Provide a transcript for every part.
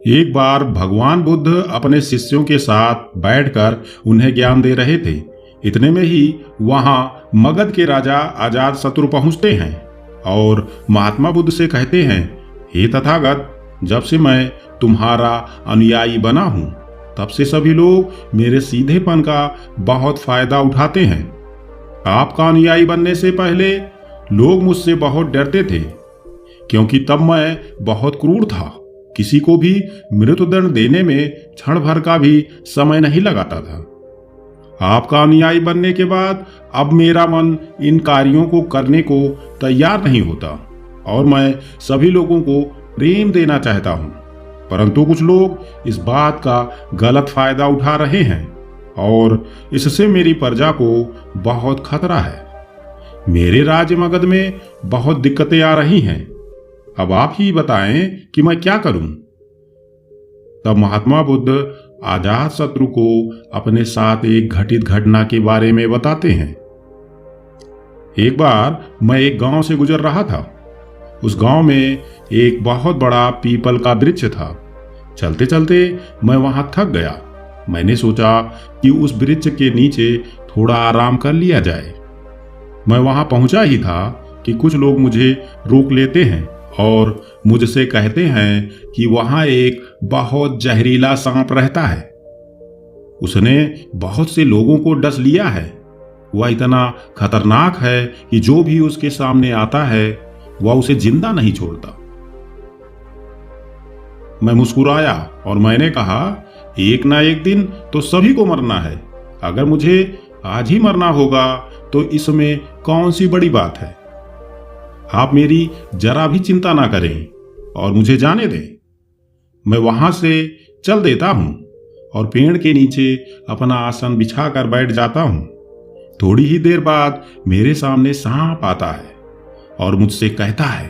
एक बार भगवान बुद्ध अपने शिष्यों के साथ बैठकर उन्हें ज्ञान दे रहे थे। इतने में ही वहां मगध के राजा अजातशत्रु पहुंचते हैं और महात्मा बुद्ध से कहते हैं, हे तथागत, जब से मैं तुम्हारा अनुयायी बना हूं तब से सभी लोग मेरे सीधेपन का बहुत फायदा उठाते हैं। आपका अनुयायी बनने से पहले लोग मुझसे बहुत डरते थे, क्योंकि तब मैं बहुत क्रूर था। किसी को भी मृत्युदंड देने में क्षण भर का भी समय नहीं लगाता था। आपका अनुयायी बनने के बाद अब मेरा मन इन कार्यों को करने को तैयार नहीं होता और मैं सभी लोगों को प्रेम देना चाहता हूं, परंतु कुछ लोग इस बात का गलत फायदा उठा रहे हैं और इससे मेरी प्रजा को बहुत खतरा है। मेरे राज्य मगध में बहुत दिक्कतें आ रही हैं। अब आप ही बताएं कि मैं क्या करूं। तब महात्मा बुद्ध अजातशत्रु को अपने साथ एक घटित घटना के बारे में बताते हैं। एक बार मैं एक गांव से गुजर रहा था। उस गांव में एक बहुत बड़ा पीपल का वृक्ष था। चलते चलते मैं वहां थक गया। मैंने सोचा कि उस वृक्ष के नीचे थोड़ा आराम कर लिया जाए। मैं वहां पहुंचा ही था कि कुछ लोग मुझे रोक लेते हैं और मुझसे कहते हैं कि वहां एक बहुत जहरीला सांप रहता है। उसने बहुत से लोगों को डस लिया है। वह इतना खतरनाक है कि जो भी उसके सामने आता है वह उसे जिंदा नहीं छोड़ता। मैं मुस्कुराया और मैंने कहा, एक ना एक दिन तो सभी को मरना है। अगर मुझे आज ही मरना होगा तो इसमें कौन सी बड़ी बात है। आप मेरी जरा भी चिंता ना करें और मुझे जाने दें। मैं वहां से चल देता हूं और पेड़ के नीचे अपना आसन बिछाकर बैठ जाता हूं। थोड़ी ही देर बाद मेरे सामने सांप आता है और मुझसे कहता है,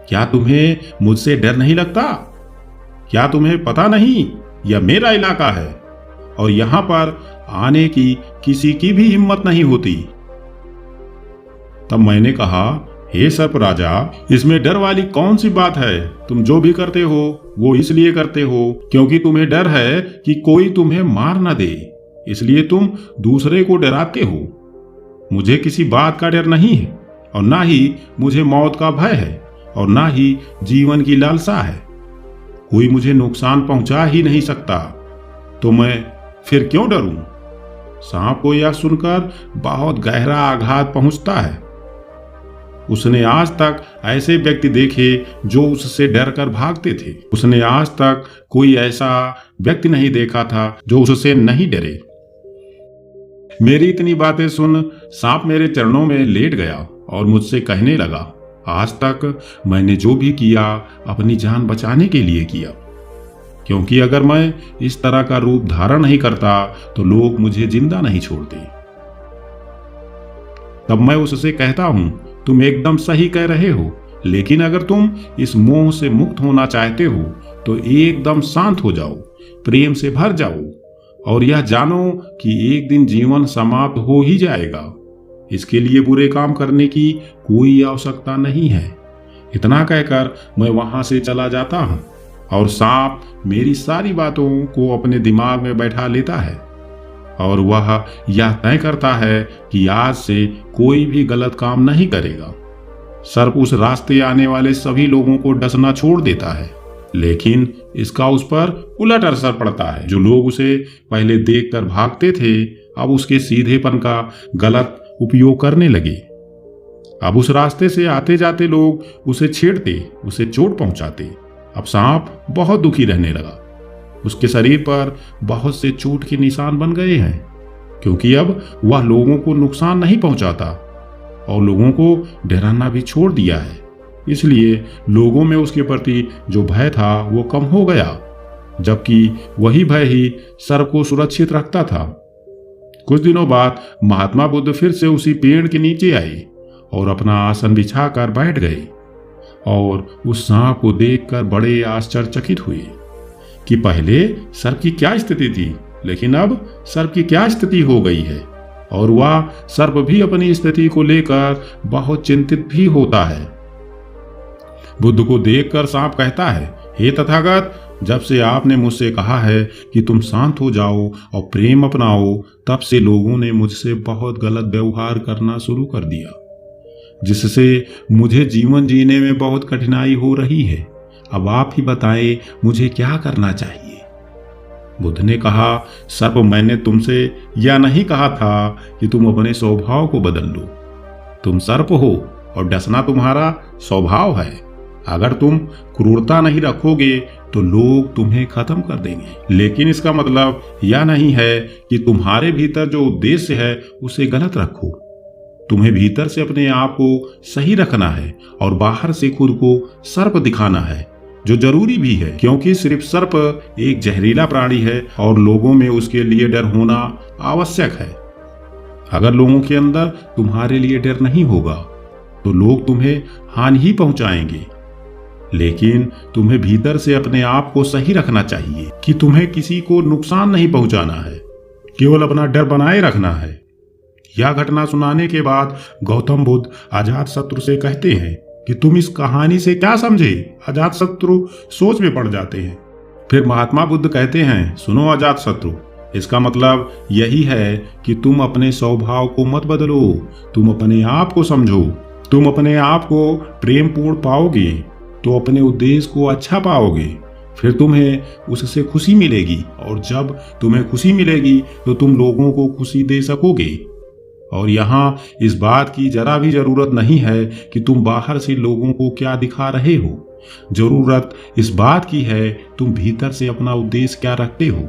क्या तुम्हें मुझसे डर नहीं लगता? क्या तुम्हें पता नहीं यह मेरा इलाका है और यहां पर आने की किसी की भी हिम्मत नहीं होती। तब मैंने कहा, हे सर्प राजा, इसमें डर वाली कौन सी बात है? तुम जो भी करते हो वो इसलिए करते हो क्योंकि तुम्हें डर है कि कोई तुम्हें मार न दे, इसलिए तुम दूसरे को डराते हो। मुझे किसी बात का डर नहीं है और ना ही मुझे मौत का भय है और ना ही जीवन की लालसा है। कोई मुझे नुकसान पहुंचा ही नहीं सकता, तो मैं फिर क्यों डरूं? सांप को यह सुनकर बहुत गहरा आघात पहुंचता है। उसने आज तक ऐसे व्यक्ति देखे जो उससे डरकर भागते थे। उसने आज तक कोई ऐसा व्यक्ति नहीं देखा था जो उससे नहीं डरे। मेरी इतनी बातें सुन सांप मेरे चरणों में लेट गया और मुझसे कहने लगा, आज तक मैंने जो भी किया अपनी जान बचाने के लिए किया, क्योंकि अगर मैं इस तरह का रूप धारण नहीं करता तो लोग मुझे जिंदा नहीं छोड़ते। तब मैं उससे कहता हूं, तुम एकदम सही कह रहे हो, लेकिन अगर तुम इस मोह से मुक्त होना चाहते हो तो एकदम शांत हो जाओ, प्रेम से भर जाओ और यह जानो कि एक दिन जीवन समाप्त हो ही जाएगा। इसके लिए बुरे काम करने की कोई आवश्यकता नहीं है। इतना कहकर मैं वहां से चला जाता हूं और सांप मेरी सारी बातों को अपने दिमाग में बैठा लेता है और वह यह तय करता है कि आज से कोई भी गलत काम नहीं करेगा। सर्प उस रास्ते आने वाले सभी लोगों को डसना छोड़ देता है, लेकिन इसका उस पर उलट असर पड़ता है। जो लोग उसे पहले देखकर भागते थे अब उसके सीधेपन का गलत उपयोग करने लगे। अब उस रास्ते से आते जाते लोग उसे छेड़ते, उसे चोट पहुंचाते। अब सांप बहुत दुखी रहने लगा। उसके शरीर पर बहुत से चोट के निशान बन गए हैं, क्योंकि अब वह लोगों को नुकसान नहीं पहुंचाता और लोगों को डराना भी छोड़ दिया है। इसलिए लोगों में उसके प्रति जो भय था वो कम हो गया, जबकि वही भय ही सर्प को सुरक्षित रखता था। कुछ दिनों बाद महात्मा बुद्ध फिर से उसी पेड़ के नीचे आए और अपना आसन बिछाकर बैठ गए और उस सांप को देखकर बड़े आश्चर्यचकित हुए कि पहले सर्प की क्या स्थिति थी, लेकिन अब सर्प की क्या स्थिति हो गई है और वह सर्प भी अपनी स्थिति को लेकर बहुत चिंतित भी होता है। बुद्ध को देखकर सांप कहता है, हे तथागत, जब से आपने मुझसे कहा है कि तुम शांत हो जाओ और प्रेम अपनाओ, तब से लोगों ने मुझसे बहुत गलत व्यवहार करना शुरू कर दिया, जिससे मुझे जीवन जीने में बहुत कठिनाई हो रही है। अब आप ही बताएं, मुझे क्या करना चाहिए? बुद्ध ने कहा, सर्प, मैंने तुमसे यह नहीं कहा था कि तुम अपने स्वभाव को बदल लो। तुम सर्प हो और डसना तुम्हारा स्वभाव है। अगर तुम क्रूरता नहीं रखोगे तो लोग तुम्हें खत्म कर देंगे। लेकिन इसका मतलब यह नहीं है कि तुम्हारे भीतर जो उद्देश्य है उसे गलत रखो। तुम्हें भीतर से अपने आप को सही रखना है और बाहर से खुद को सर्प दिखाना है, जो जरूरी भी है, क्योंकि सिर्फ सर्प एक जहरीला प्राणी है और लोगों में उसके लिए डर होना आवश्यक है। अगर लोगों के अंदर तुम्हारे लिए डर नहीं होगा तो लोग तुम्हें हानि ही पहुंचाएंगे। लेकिन तुम्हें भीतर से अपने आप को सही रखना चाहिए कि तुम्हें किसी को नुकसान नहीं पहुंचाना है, केवल अपना डर बनाए रखना है। यह घटना सुनाने के बाद गौतम बुद्ध अजातशत्रु से कहते हैं कि तुम इस कहानी से क्या समझे? अजातशत्रु सोच में पड़ जाते हैं। फिर महात्मा बुद्ध कहते हैं, सुनो अजातशत्रु, इसका मतलब यही है कि तुम अपने स्वभाव को मत बदलो, तुम अपने आप को समझो। तुम अपने आप को प्रेम पूर्ण पाओगे तो अपने उद्देश्य को अच्छा पाओगे, फिर तुम्हें उससे खुशी मिलेगी, और जब तुम्हें खुशी मिलेगी तो तुम लोगों को खुशी दे सकोगे। और यहाँ इस बात की जरा भी जरूरत नहीं है कि तुम बाहर से लोगों को क्या दिखा रहे हो। जरूरत इस बात की है तुम भीतर से अपना उद्देश्य क्या रखते हो।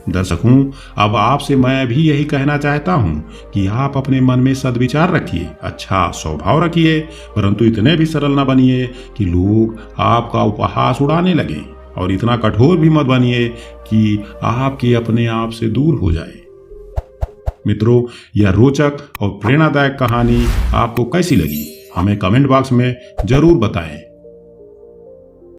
दर्शकों, अब आपसे मैं भी यही कहना चाहता हूं कि आप अपने मन में सद्विचार रखिए, अच्छा स्वभाव रखिए, परंतु इतने भी सरल न बनिए कि लोग आपका उपहास उड़ाने लगे, और इतना कठोर भी मत बनिए कि आपके अपने आप से दूर हो जाए। मित्रों, यह रोचक और प्रेरणादायक कहानी आपको कैसी लगी? हमें कमेंट बॉक्स में जरूर बताएं।